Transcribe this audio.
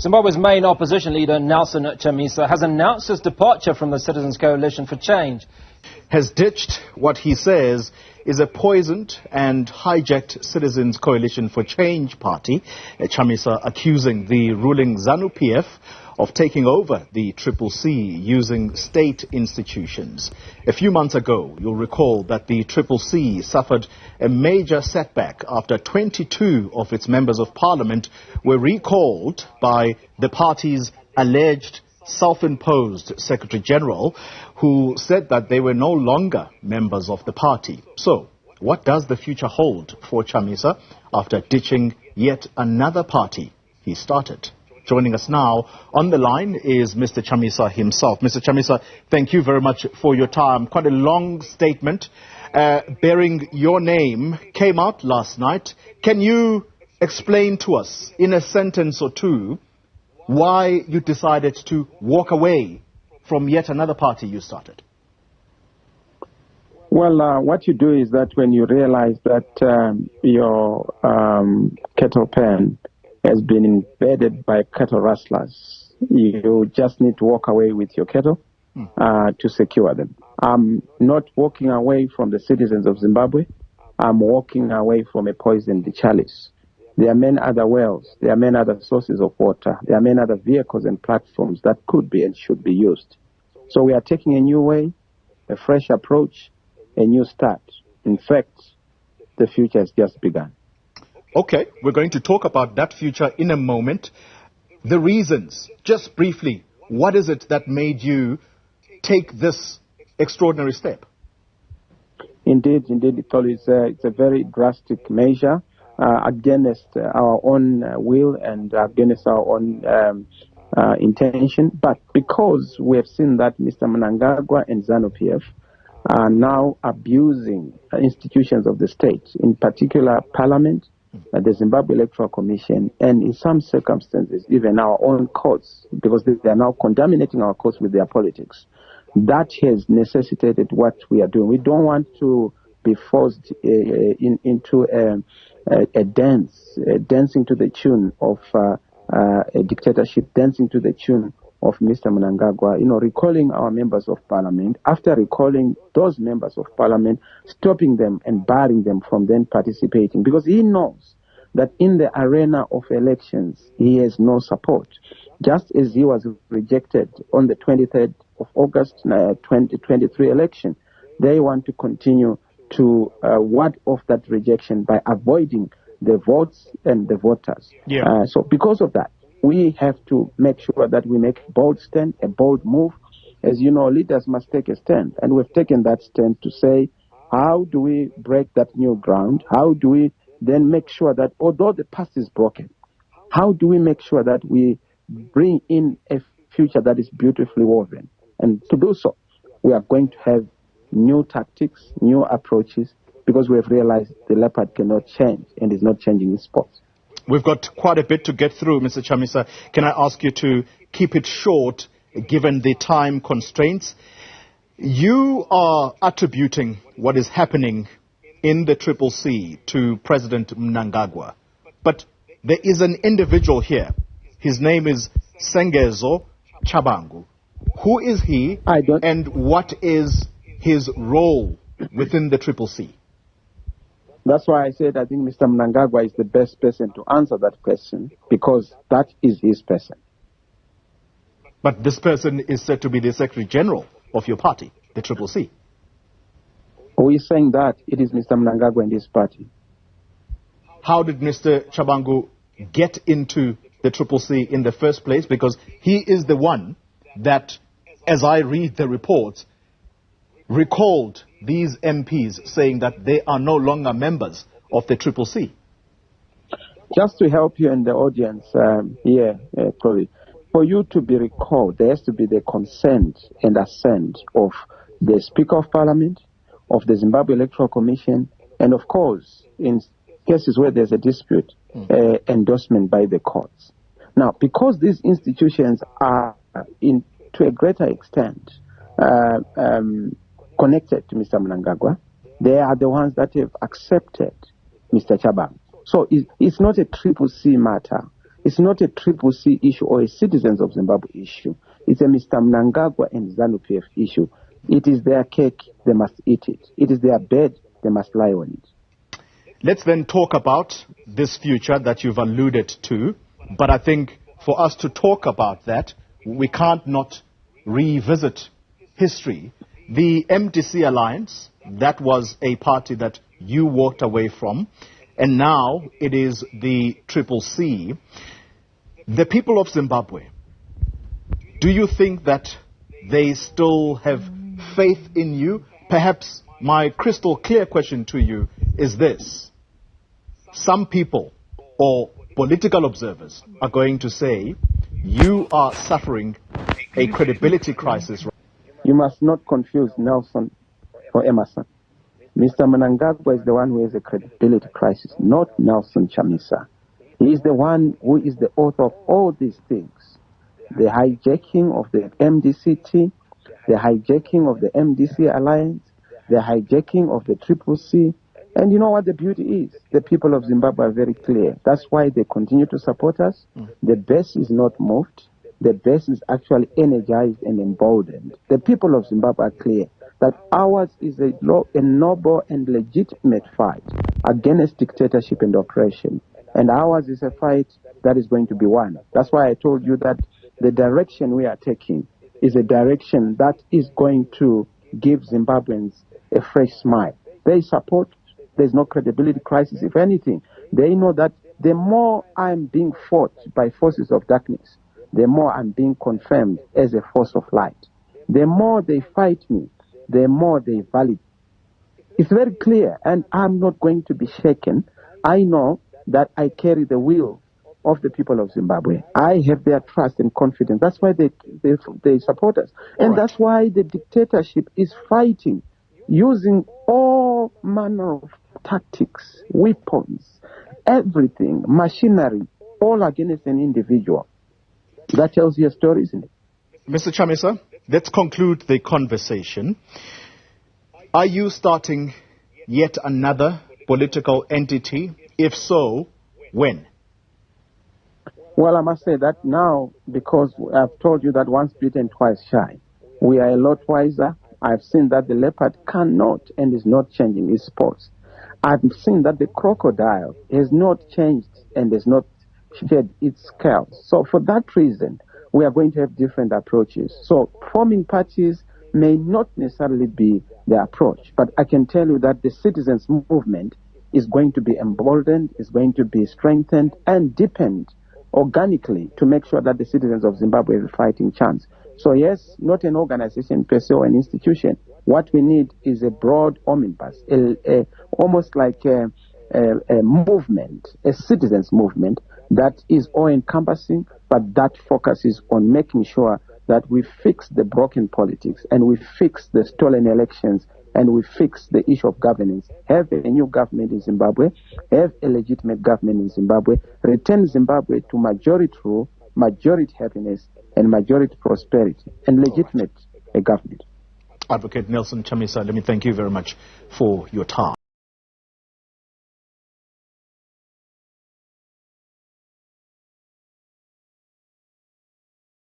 Zimbabwe's main opposition leader, Nelson Chamisa, has announced his departure from the Citizens Coalition for Change. Has ditched what he says is a poisoned and hijacked Citizens Coalition for Change party. Chamisa accusing the ruling ZANU PF of taking over the CCC using state institutions. A few months ago, you'll recall that the CCC suffered a major setback after 22 of its members of parliament were recalled by the party's alleged self-imposed Secretary General, who said that they were no longer members of the party. So, what does the future hold for Chamisa after ditching yet another party he started? Joining us now on the line is Mr. Chamisa himself. Mr. Chamisa, thank you very much for your time. Quite a long statement bearing your name came out last night. Can you explain to us in a sentence or two why you decided to walk away from yet another party you started? Well, what you do is that when you realize that your cattle pen has been invaded by cattle rustlers, you just need to walk away with your cattle to secure them. I'm not walking away from the citizens of Zimbabwe. I'm walking away from a poisoned chalice. There are many other wells. There are many other sources of water. There are many other vehicles and platforms that could be and should be used. So we are taking a new way, a fresh approach, a new start. In fact, the future has just begun. Okay, we're going to talk about that future in a moment. The reasons, just briefly, what is it that made you take this extraordinary step? Indeed, it's a very drastic measure against our own will and against our own intention. But because we have seen that Mr. Mnangagwa and ZANU PF are now abusing institutions of the state, in particular Parliament, the Zimbabwe Electoral Commission, and in some circumstances, even our own courts, because they are now contaminating our courts with their politics. That has necessitated what we are doing. We don't want to be forced into a dancing to the tune of a dictatorship, dancing to the tune of Mr. Mnangagwa, recalling our members of parliament. After recalling those members of parliament, stopping them and barring them from then participating, because he knows that in the arena of elections, he has no support. Just as he was rejected on the 23rd of August 2023 election, they want to continue to ward off that rejection by avoiding the votes and the voters. Yeah. So because of that, we have to make sure that we make a bold stand, a bold move. As you know, leaders must take a stand. And we've taken that stand to say, how do we break that new ground? How do we then make sure that, although the past is broken, how do we make sure that we bring in a future that is beautifully woven? And to do so, we are going to have new tactics, new approaches, because we have realized the leopard cannot change and is not changing in spots. We've got quite a bit to get through, Mr. Chamisa. Can I ask you to keep it short, given the time constraints? You are attributing what is happening in the CCC to President Mnangagwa. But there is an individual here. His name is Sengezo Chabangu. Who is he and what is his role within the CCC? That's why I said I think Mr. Mnangagwa is the best person to answer that question, because that is his person. But this person is said to be the Secretary General of your party, the CCC. Who is saying that? It is Mr. Mnangagwa and his party. How did Mr. Chabangu get into the CCC in the first place? Because he is the one that, as I read the reports, recalled these MPs saying that they are no longer members of the CCC. Just to help you and the audience Corey, for you to be recalled, there has to be the consent and assent of the Speaker of Parliament, of the Zimbabwe Electoral Commission, and of course, in cases where there's a dispute, endorsement by the courts. Now, because these institutions are, to a greater extent, connected to Mr. Mnangagwa, they are the ones that have accepted Mr. Chabangu. So it's not a CCC matter. It's not a CCC issue or a citizens of Zimbabwe issue. It's a Mr. Mnangagwa and ZANU PF issue. It is their cake, they must eat it. It is their bed, they must lie on it. Let's then talk about this future that you've alluded to. But I think for us to talk about that, we can't not revisit history. The MDC Alliance, that was a party that you walked away from, and now it is the CCC. The people of Zimbabwe, do you think that they still have faith in you? Perhaps my crystal clear question to you is this. Some people or political observers are going to say you are suffering a credibility crisis. You must not confuse Nelson or Emerson. Mr. Mnangagwa is the one who has a credibility crisis, not Nelson Chamisa. He is the one who is the author of all these things. The hijacking of the MDCT, the hijacking of the MDC Alliance, the hijacking of the CCC. And you know what the beauty is? The people of Zimbabwe are very clear. That's why they continue to support us. The base is not moved. The base is actually energized and emboldened. The people of Zimbabwe are clear that ours is a noble and legitimate fight against dictatorship and oppression. And ours is a fight that is going to be won. That's why I told you that the direction we are taking is a direction that is going to give Zimbabweans a fresh smile. They support. There's no credibility crisis. If anything, they know that the more I'm being fought by forces of darkness, the more I'm being confirmed as a force of light. The more they fight me, the more they validate. It's very clear, and I'm not going to be shaken. I know that I carry the will of the people of Zimbabwe. I have their trust and confidence. That's why they support us. And that's why the dictatorship is fighting, using all manner of tactics, weapons, everything, machinery, all against an individual. That tells you a story, isn't it? Mr. Chamisa, let's conclude the conversation. Are you starting yet another political entity? If so, when? Well, I must say that now, because I've told you that once bitten, twice shy. We are a lot wiser. I've seen that the leopard cannot and is not changing its spots. I've seen that the crocodile has not changed and has not shed its scales. So for that reason, we are going to have different approaches. So forming parties may not necessarily be the approach, but I can tell you that the citizens' movement is going to be emboldened, is going to be strengthened and deepened organically to make sure that the citizens of Zimbabwe have a fighting chance. So yes, not an organization per se or an institution. What we need is a broad omnibus, almost like a movement, a citizens' movement that is all-encompassing, but that focuses on making sure that we fix the broken politics and we fix the stolen elections and we fix the issue of governance, have a new government in Zimbabwe, have a legitimate government in Zimbabwe, return Zimbabwe to majority rule, majority happiness, and majority prosperity, and legitimate government. Advocate Nelson Chamisa, let me thank you very much for your time.